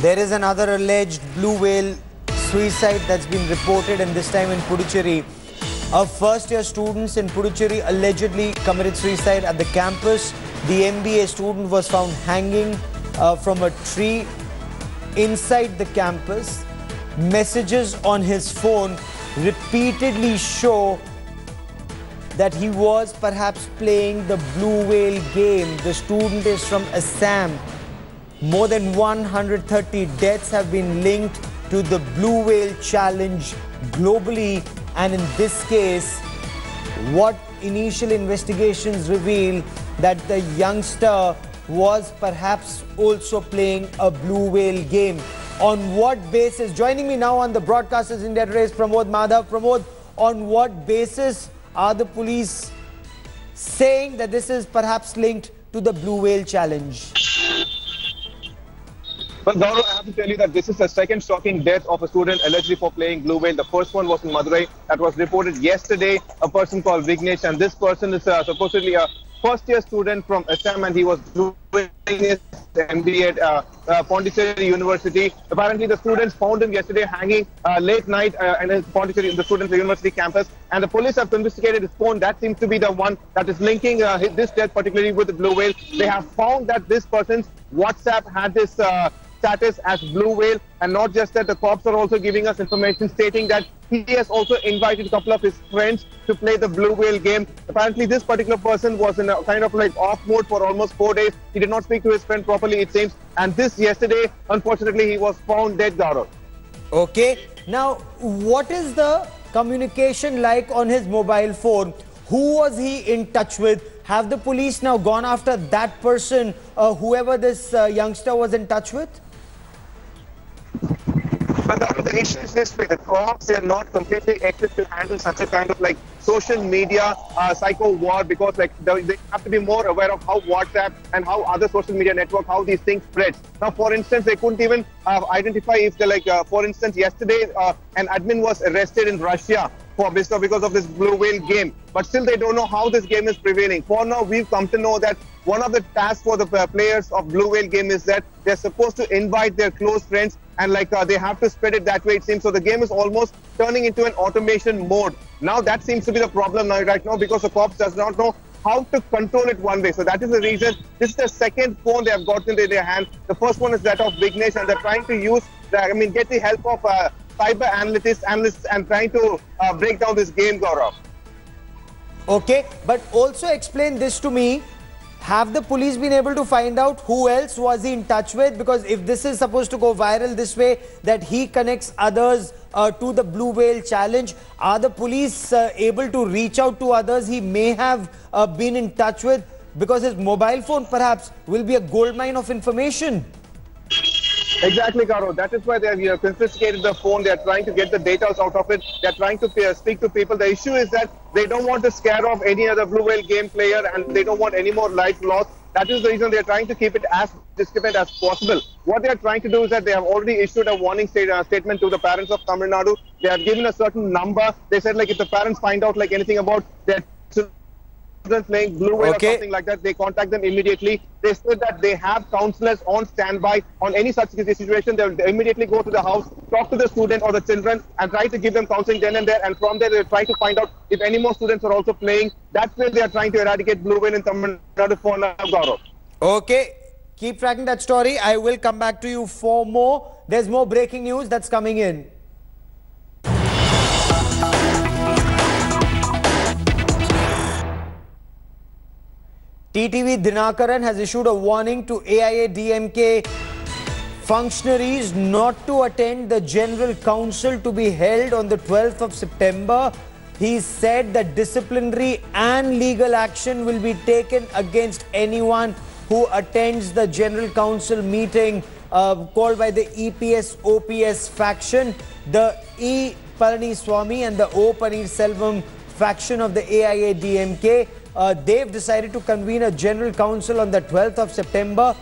There is another alleged blue whale suicide that's been reported, and this time in Pondicherry. A first-year student in Pondicherry allegedly committed suicide at the campus. The MBA student was found hanging from a tree inside the campus. Messages on his phone repeatedly show that he was perhaps playing the blue whale game. The student is from Assam. More than 130 deaths have been linked to the blue whale challenge globally, and in this case, what initial investigations reveal that the youngster was perhaps also playing a blue whale game. On what basis? Joining me now on the Broadcasters India Today is Pramod Madhav. Pramod, on what basis are the police saying that this is perhaps linked to the blue whale challenge? Well, Gaurav, I have to tell you that this is the second shocking death of a student allegedly for playing blue whale. The first one was in Madurai. That was reported yesterday. A person called Vignesh, and this person is supposedly a first-year student from Assam, and he was doing his MBA at Pondicherry University. Apparently, the students found him yesterday hanging late night in Pondicherry, the students' university campus, and the police have investigated his phone. That seems to be the one that is linking this death particularly with the blue whale. They have found that this person's WhatsApp had this status as blue whale, and not just that, the cops are also giving us information stating that he has also invited a couple of his friends to play the blue whale game. Apparently, this particular person was in a kind of like off mode for almost 4 days. He did not speak to his friend properly, it seems, and this yesterday, unfortunately, he was found dead, Gaurav. Okay, now what is the communication like on his mobile phone? Who was he in touch with? Have the police now gone after that person, whoever this youngster was in touch with? But the issue is this way: the cops, they are not completely equipped to handle such a kind of like social media psycho war, because like they have to be more aware of how WhatsApp and how other social media network, how these things spread. Now, for instance, they couldn't even identify if they're like, for instance, yesterday an admin was arrested in Russia because of this blue whale game, but still they don't know how this game is prevailing. For now, we've come to know that one of the tasks for the players of blue whale game is that they're supposed to invite their close friends, and like they have to spread it that way, it seems. So the game is almost turning into an automation mode. Now that seems to be the problem right now, because the cops does not know how to control it one way. So that is the reason this is the second phone they have gotten in their hand. The first one is that of Vignesh, and they're trying to use get the help of cyber analysts and trying to break down this game, Gaurav. Okay, but also explain this to me. Have the police been able to find out who else was he in touch with? Because if this is supposed to go viral this way, that he connects others to the blue whale challenge, are the police able to reach out to others he may have been in touch with? Because his mobile phone perhaps will be a goldmine of information. Exactly, Gaurav. That is why they have confiscated the phone. They are trying to get the data out of it. They are trying to speak to people. The issue is that they don't want to scare off any other blue whale game player, and they don't want any more life lost. That is the reason they are trying to keep it as discreet as possible. What they are trying to do is that they have already issued a warning statement to the parents of Tamil Nadu. They have given a certain number. They said, like, if the parents find out like anything about their children playing blue whale or something like that, they contact them immediately. They said that they have counselors on standby on any such situation. They will immediately go to the house, talk to the student or the children, and try to give them counseling then and there. And from there, they try to find out if any more students are also playing. That's where they are trying to eradicate blue whale in Tamil Nadu for now, Gaurav. Okay, keep tracking that story. I will come back to you for more. There's more breaking news that's coming in. TTV Dinakaran has issued a warning to AIADMK functionaries not to attend the General Council to be held on the 12th of September. He said that disciplinary and legal action will be taken against anyone who attends the General Council meeting called by the EPS-OPS faction, the E. Palaniswamy and the O. Paneerselvam faction of the AIADMK. They've decided to convene a General Council on the 12th of September.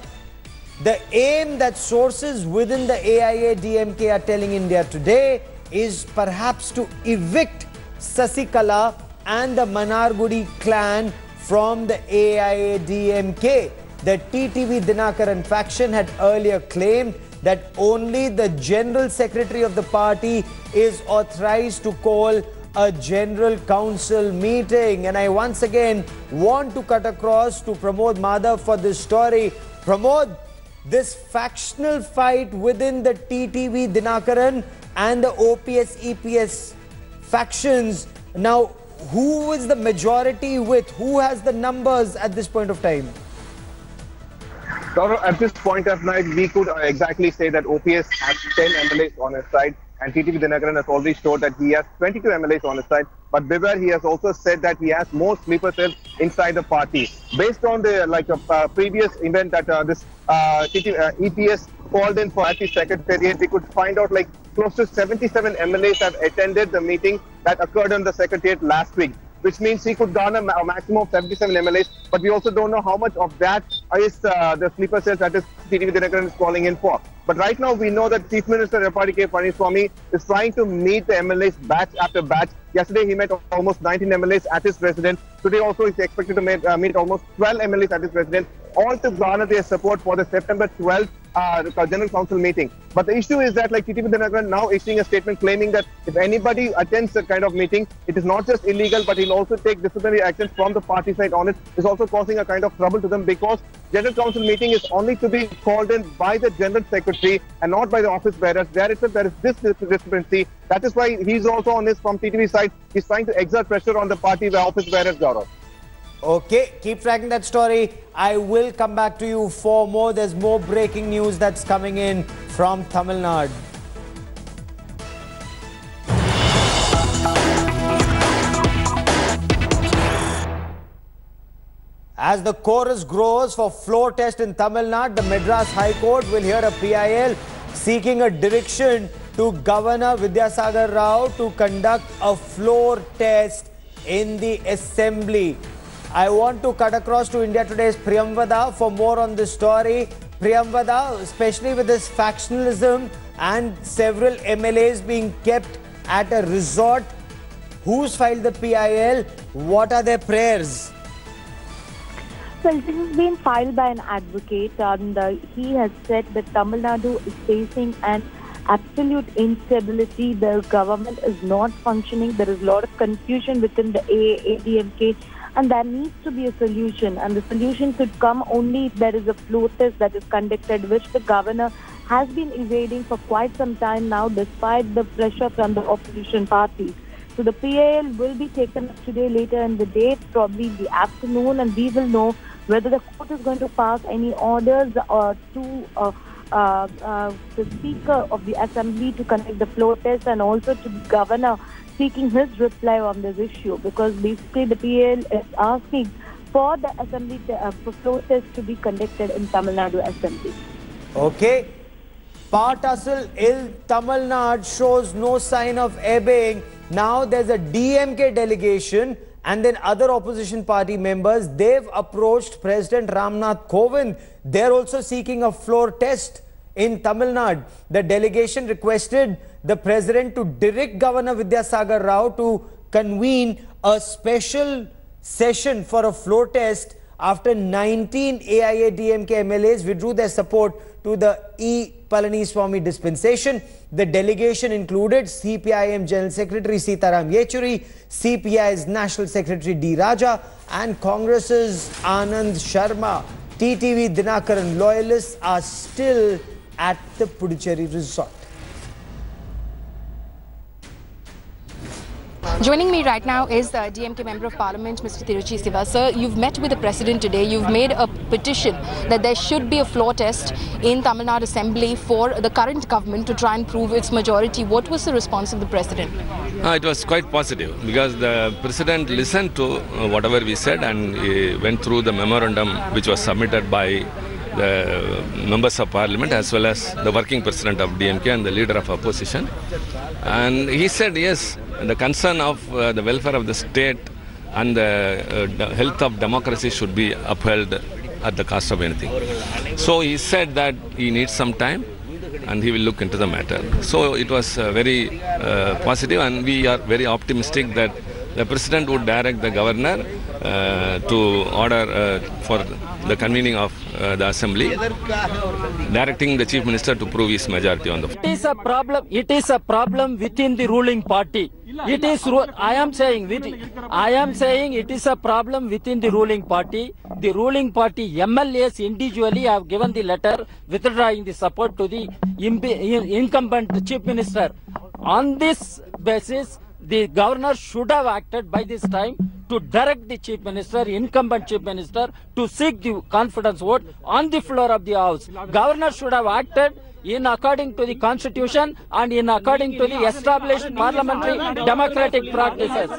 The aim that sources within the AIADMK are telling India Today is perhaps to evict Sasikala and the Manargudi clan from the AIADMK. The TTV Dinakaran faction had earlier claimed that only the General Secretary of the party is authorized to call a General Council meeting. And I once again want to cut across to Pramod Madhav for this story. Pramod, this factional fight within the TTV Dinakaran and the OPS EPS factions. Now, who is the majority with? Who has the numbers at this point of time? At this point of night, we could exactly say that OPS has 10 MLAs on his side, and TTV Dinakaran has already showed that he has 22 MLAs on his side. But beware, he has also said that he has more sleeper cells inside the party. Based on the previous event that this EPS called in for at the secretariat, we could find out close to 77 MLAs have attended the meeting that occurred in the secretariat last week, which means he could garner a maximum of 77 MLAs. But we also don't know how much of that is the sleeper cells that is TTV Dinakaran is calling in for. But right now we know that Chief Minister Epaddy K. Palaniswamy is trying to meet the MLAs batch after batch. Yesterday he met almost 19 MLAs at his residence. Today also he is expected to meet almost 12 MLAs at his residence, all to garner their support for the September 12th General Council meeting. But the issue is that TTV Dinakaran now issuing a statement claiming that if anybody attends that kind of meeting, it is not just illegal, but he'll also take disciplinary actions from the party side on it. Is also causing a kind of trouble to them, because General Council meeting is only to be called in by the General Secretary and not by the office bearers. There is this discrepancy. That is why he's also on this from TTV side. He's trying to exert pressure on the party by office bearers, Gaurav. Okay, keep tracking that story. I will come back to you for more. There's more breaking news that's coming in from Tamil Nadu. As the chorus grows for floor test in Tamil Nadu, the Madras High Court will hear a PIL seeking a direction to Governor Vidyasagar Rao to conduct a floor test in the assembly. I want to cut across to India Today's Priyamvada for more on this story. Priyamvada, especially with this factionalism and several MLAs being kept at a resort, who's filed the PIL? What are their prayers? Well, this has been filed by an advocate, and he has said that Tamil Nadu is facing an absolute instability. The government is not functioning. There is a lot of confusion within the AIADMK, and there needs to be a solution. And the solution could come only if there is a floor test that is conducted, which the governor has been evading for quite some time now, despite the pressure from the opposition parties. So the PIL will be taken up today, later in the day, probably in the afternoon, and we will know whether the court is going to pass any orders to the Speaker of the Assembly to conduct the floor test, and also to the Governor seeking his reply on this issue, because basically the PIL is asking for the Assembly for floor test to be conducted in Tamil Nadu Assembly. Okay. Part tussle in Tamil Nadu shows no sign of ebbing. Now there's a DMK delegation and then other opposition party members. They've approached President Ramnath Kovind. They're also seeking a floor test in Tamil Nadu. The delegation requested the president to direct Governor Vidyasagar Rao to convene a special session for a floor test after 19 AIADMK MLAs withdrew their support to the E. Palaniswamy dispensation. The delegation included CPIM General Secretary Sitaram Yechuri, CPI's National Secretary D. Raja, and Congress's Anand Sharma. TTV Dinakaran loyalists are still at the Pondicherry resort. Joining me right now is the DMK Member of Parliament, Mr. Tiruchi Siva. Sir, you've met with the President today. You've made a petition that there should be a floor test in Tamil Nadu Assembly for the current government to try and prove its majority. What was the response of the President? It was quite positive, because the President listened to whatever we said, and he went through the memorandum which was submitted by the members of Parliament as well as the working President of DMK and the leader of opposition. And he said, yes, the concern of the welfare of the state and the health of democracy should be upheld at the cost of anything. So he said that he needs some time and he will look into the matter. So it was very positive, and we are very optimistic that the President would direct the Governor to order for the convening of the Assembly, directing the Chief Minister to prove his majority on the floor. It is a problem. It is a problem within the ruling party. It is. I am saying it is a problem within the ruling party. The ruling party MLAs individually have given the letter withdrawing the support to the incumbent Chief Minister. On this basis, the Governor should have acted by this time to direct the Chief Minister, incumbent Chief Minister, to seek the confidence vote on the floor of the House. Governor should have acted in according to the Constitution and in according to the established parliamentary democratic practices.